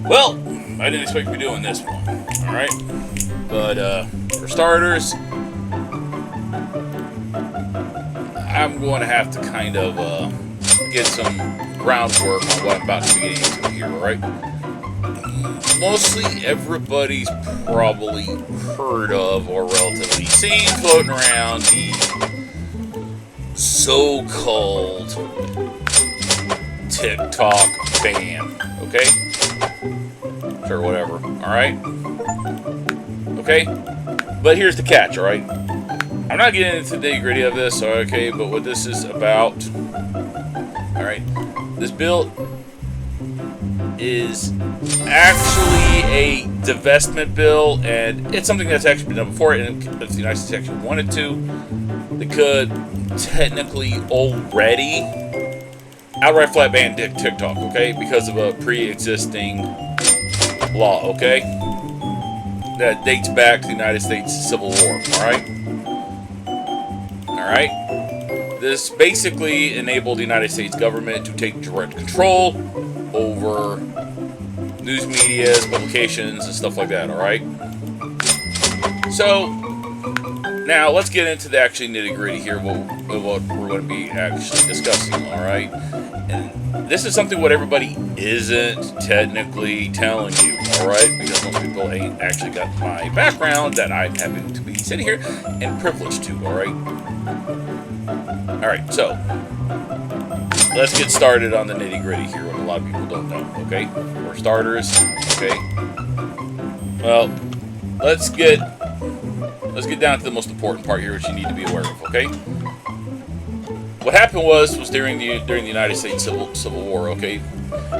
Well, I didn't expect to be doing this one. Alright? But, for starters, I'm going to have to kind of, get some groundwork on what I'm about to be getting into here, alright? Mostly everybody's probably heard of or relatively seen floating around the so-called TikTok ban, okay? Sure, whatever, alright? Okay? But here's the catch, alright? I'm not getting into the nitty-gritty of this, okay, but what this is about, alright? This bill is actually a divestment bill, and it's something that's actually been done before, and if the United States actually wanted to, they could technically already outright flat ban TikTok, okay, because of a pre-existing law, okay, that dates back to the United States Civil War, alright? Alright? This basically enabled the United States government to take direct control over news medias, publications, and stuff like that, alright? So, now let's get into the actually nitty-gritty here, what we're going to be actually discussing, alright? And this is something what everybody isn't technically telling you, alright? Because most people ain't actually got my background that I'm having to be sitting here and privileged to, alright? Alright, so let's get started on the nitty-gritty here, what a lot of people don't know, okay? For starters, okay? Well, let's get down to the most important part here, which you need to be aware of, okay? What happened was during the United States Civil War, okay?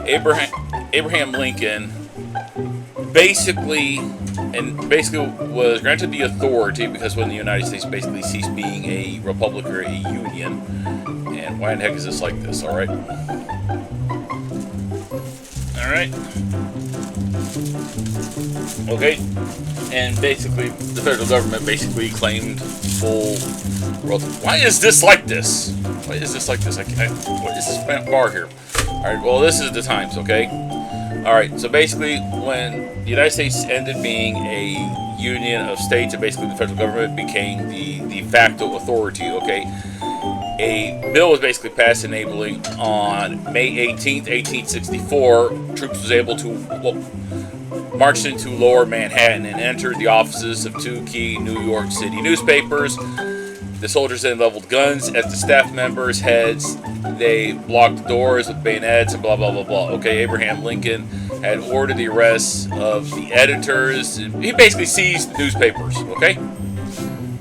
Abraham Lincoln basically was granted the authority because when the United States basically ceased being a republic or a union. And why in the heck is this like this, alright? Alright. Okay. And basically, the federal government basically claimed full world. Why is this like this? Why is this like this? What is this bar here? Alright, well, this is the times, okay? Alright, so basically, when the United States ended being a union of states, and basically the federal government became the de facto authority, okay? A bill was basically passed enabling on May 18th, 1864, troops was able to marched into Lower Manhattan and entered the offices of two key New York City newspapers. The soldiers then leveled guns at the staff members' heads. They blocked the doors with bayonets and blah, blah, blah, blah. Okay, Abraham Lincoln had ordered the arrest of the editors. He basically seized the newspapers, okay?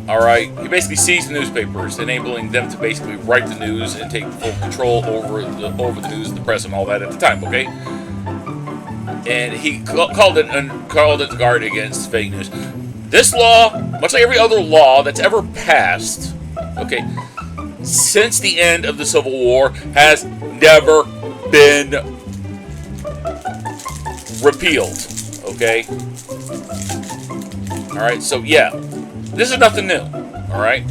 Alright, he basically seized the newspapers, enabling them to basically write the news and take full control over the news, the press, and all that at the time, okay? And he called it the guard against fake news. This law, much like every other law that's ever passed, okay, since the end of the Civil War, has never been repealed, okay? Alright, so yeah, this is nothing new, alright?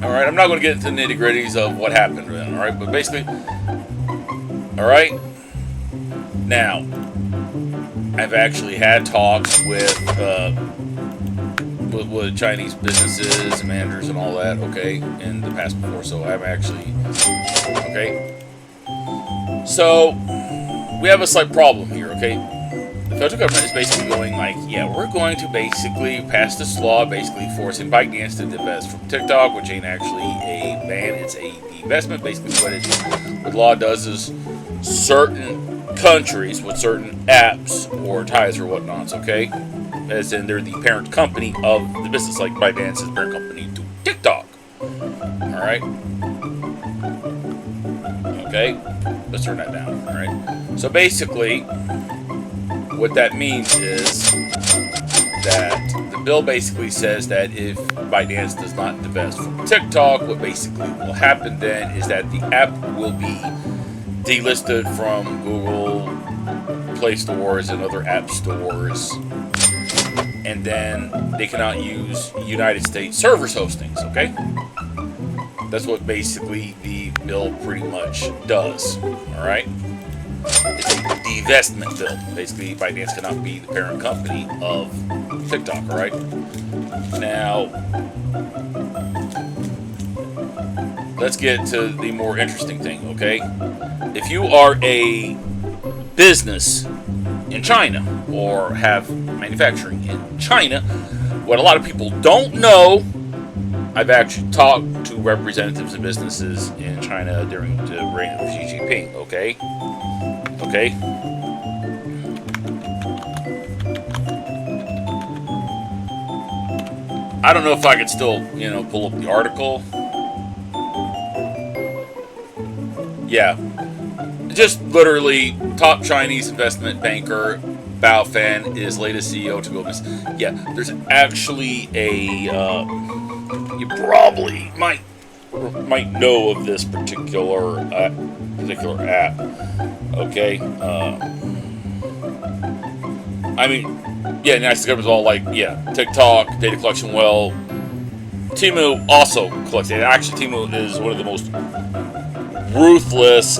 Alright, I'm not going to get into the nitty-gritties of what happened then, alright? But basically, alright? Now, I've actually had talks with Chinese businesses, managers, and all that, okay, in the past before, so I'm actually, okay? So, we have a slight problem here, okay? The federal government is basically going like, yeah, we're going to basically pass this law, basically forcing ByteDance to divest from TikTok, which ain't actually a ban, it's a divestment. Basically what the law does is certain countries with certain apps or ties or whatnots, okay? As in they're the parent company of the business, like ByteDance is the parent company to TikTok. Alright? Okay? Let's turn that down, alright? So basically, what that means is that the bill basically says that if ByteDance does not divest from TikTok, what basically will happen then is that the app will be delisted from Google Play stores and other app stores, and then they cannot use United States servers hostings, okay? That's what basically the bill pretty much does, alright? It's a divestment bill. Basically, ByteDance cannot be the parent company of TikTok, all right? Now, let's get to the more interesting thing, okay? If you are a business in China or have manufacturing in China, what a lot of people don't know, I've actually talked to representatives of businesses in China during the reign of Xi Jinping, okay? Okay? I don't know if I could still, pull up the article. Yeah. Just literally, top Chinese investment banker Bao Fan is latest CEO to Goldman. Yeah, there's actually a... you probably might know of this particular app. Okay. I mean, yeah, nice government's all like, yeah, TikTok, data collection. Well, Temu also collects data. Actually, Temu is one of the most ruthless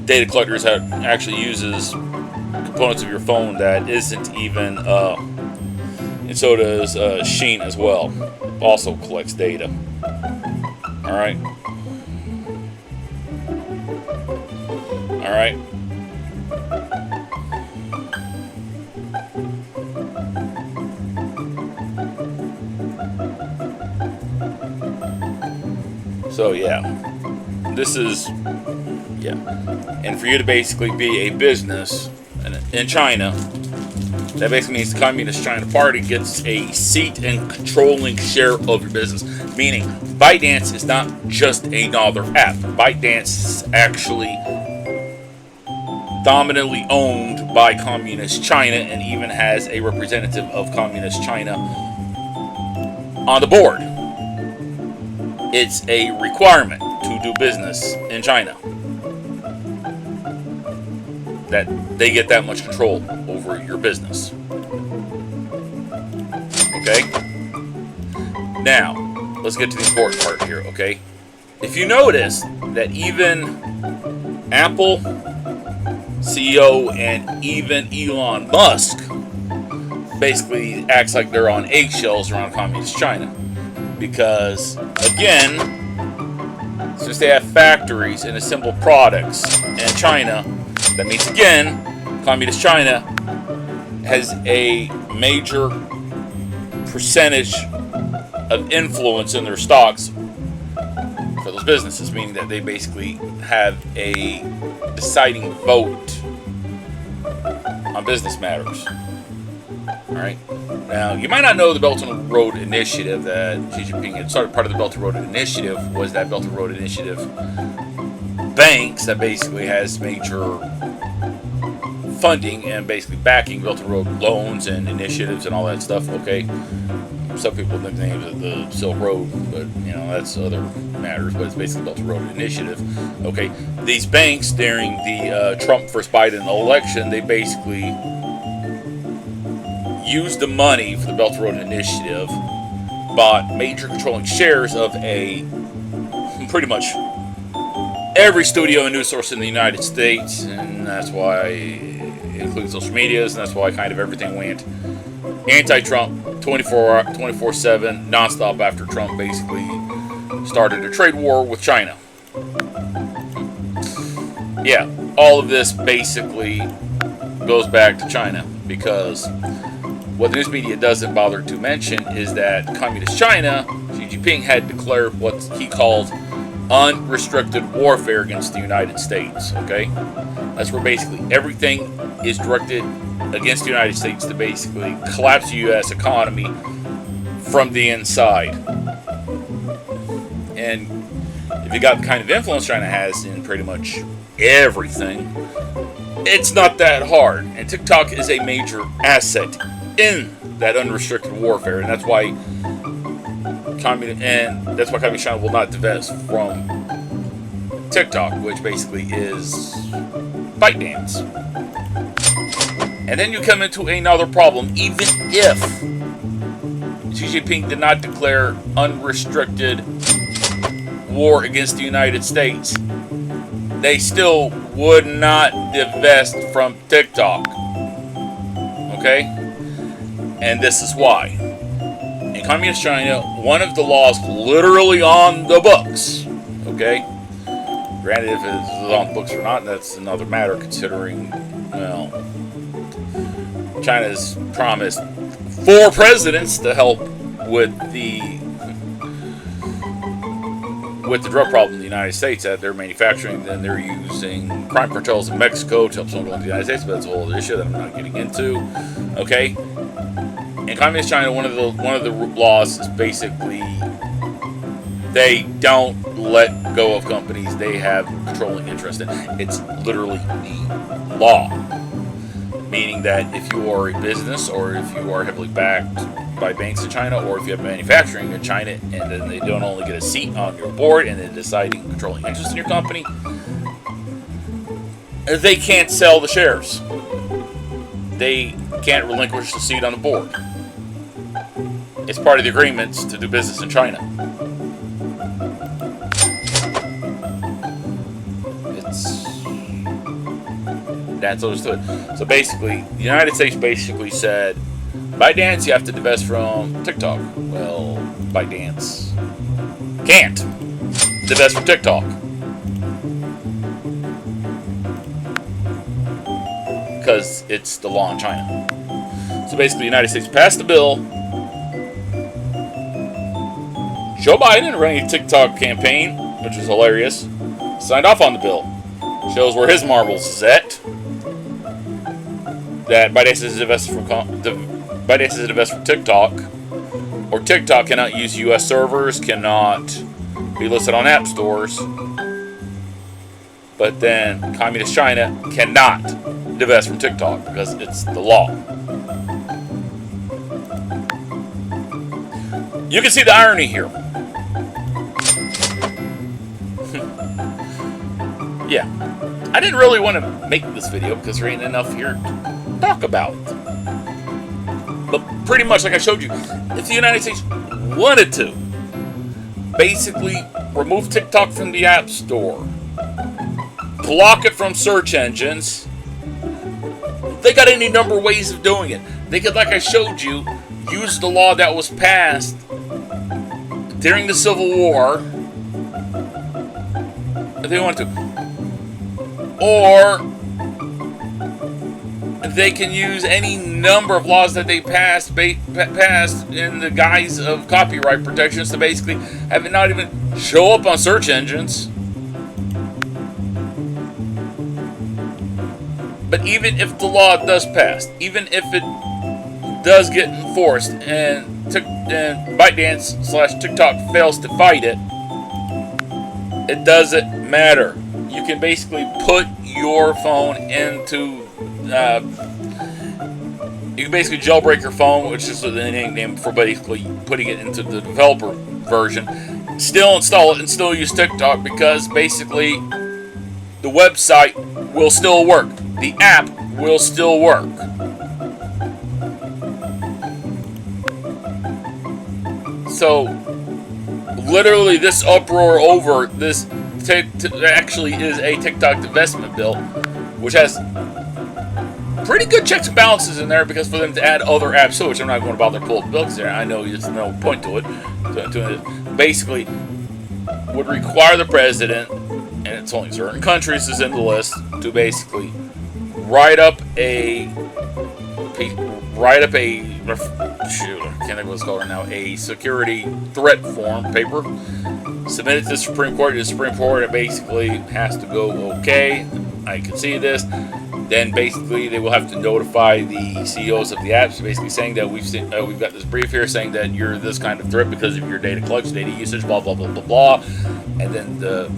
data collectors that actually uses components of your phone that isn't even, and so does Shein as well. Also collects data. All right. All right. So yeah, this is, yeah, and for you to basically be a business in China, that basically means the Communist China Party gets a seat and controlling share of your business. Meaning, ByteDance is not just another app. ByteDance is actually dominantly owned by Communist China and even has a representative of Communist China on the board. It's a requirement to do business in China that they get that much control over your business. Okay? Now, let's get to the important part here, okay? If you notice that even Apple CEO and even Elon Musk basically acts like they're on eggshells around Communist China. Because, again, since they have factories and assemble products in China, that means, again, Communist China has a major percentage of influence in their stocks for those businesses, meaning that they basically have a deciding vote on business matters. All right. Now, you might not know the Belt and Road Initiative that Xi Jinping had started. Part of the Belt and Road Initiative was that Belt and Road Initiative banks that basically has major funding and basically backing Belt and Road loans and initiatives and all that stuff. Okay. Some people nickname it the Silk Road, but that's other matters. But it's basically Belt and Road Initiative. Okay. These banks during the Trump versus Biden election, they basically used the money for the Belt and Road Initiative, bought major controlling shares of pretty much every studio and news source in the United States, and that's why it includes social medias, and that's why kind of everything went anti-Trump 24/7 nonstop after Trump basically started a trade war with China. Yeah, all of this basically goes back to China, because what the news media doesn't bother to mention is that Communist China, Xi Jinping, had declared what he called unrestricted warfare against the United States. Okay? That's where basically everything is directed against the United States to basically collapse the U.S. economy from the inside. And if you got the kind of influence China has in pretty much everything, it's not that hard. And TikTok is a major asset in that unrestricted warfare, and that's why Communist China will not divest from TikTok, which basically is ByteDance. And then you come into another problem. Even if Xi Jinping did not declare unrestricted war against the United States, they still would not divest from TikTok. Okay? And this is why. In Communist China, one of the laws literally on the books, okay? Granted, if it's on the books or not, that's another matter, considering, well, China's promised 4 presidents to help with the drug problem in the United States that they're manufacturing. Then they're using crime cartels in Mexico to help someone go into the United States, but that's a whole other issue that I'm not getting into. Okay? In Communist China, one of the laws is basically they don't let go of companies they have controlling interest in. It's literally the law. Meaning that if you are a business or if you are heavily backed by banks in China or if you have manufacturing in China and then they don't only get a seat on your board and then deciding controlling interest in your company, they can't sell the shares. They can't relinquish the seat on the board. It's part of the agreements to do business in China. That's understood. So basically, the United States basically said, ByteDance, you have to divest from TikTok. Well, ByteDance can't divest from TikTok. Because it's the law in China. So basically, the United States passed the bill. Joe Biden, running a TikTok campaign, which is hilarious, signed off on the bill. Shows where his marbles is at. That ByteDance is divested from TikTok, or TikTok cannot use U.S. servers, cannot be listed on app stores. But then Communist China cannot divest from TikTok because it's the law. You can see the irony here. Yeah, I didn't really want to make this video because there ain't enough here to talk about. But pretty much like I showed you, if the United States wanted to basically remove TikTok from the App Store, block it from search engines, they got any number of ways of doing it. They could, like I showed you, use the law that was passed during the Civil War if they want to. Or they can use any number of laws that they passed in the guise of copyright protections to basically have it not even show up on search engines. But even if the law does pass, even if it does get enforced and ByteDance/TikTok fails to fight it, it doesn't matter. You can basically put your phone into, you can basically jailbreak your phone, which is the name for basically putting it into the developer version, still install it and still use TikTok because basically the website will still work. The app will still work. So, literally this uproar over this actually is a TikTok divestment bill, which has pretty good checks and balances in there because for them to add other apps to it, which I'm not going to bother to pull up the bill because I know there's no point to it. Basically, would require the president, and it's only certain countries is in the list, to basically write up a shoot, I can't think what it's called right now, a security threat form paper, submit it to the Supreme Court. The Supreme Court, it basically has to go, okay, I can see this. Then basically they will have to notify the CEOs of the apps, basically saying that we've got this brief here saying that you're this kind of threat because of your data collection, data usage, blah blah blah blah blah. And then the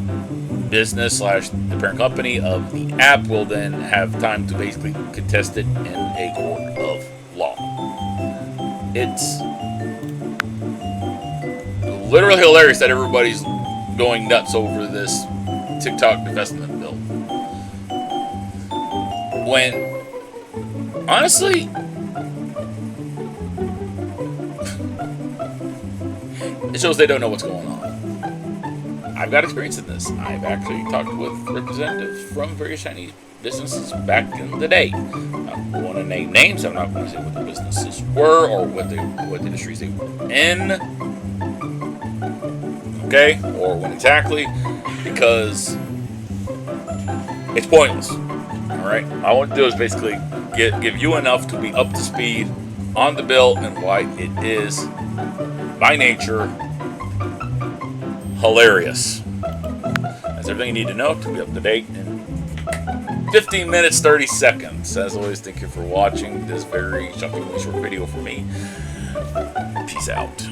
business/the parent company of the app will then have time to basically contest it in a court of law. It's literally hilarious that everybody's going nuts over this TikTok divestment bill. When, honestly, it shows they don't know what's going on. I I've got experience in this. I've actually talked with representatives from various Chinese businesses back in the day. I don't want to name names. I'm not going to say what the businesses were or what industries they were in. Okay, or when exactly, because it's pointless. All right, all I want to do is basically give you enough to be up to speed on the bill and why it is, by nature, hilarious. That's everything you need to know to be up to date in 15 minutes, 30 seconds. As always, thank you for watching this very shockingly short video for me. Peace out.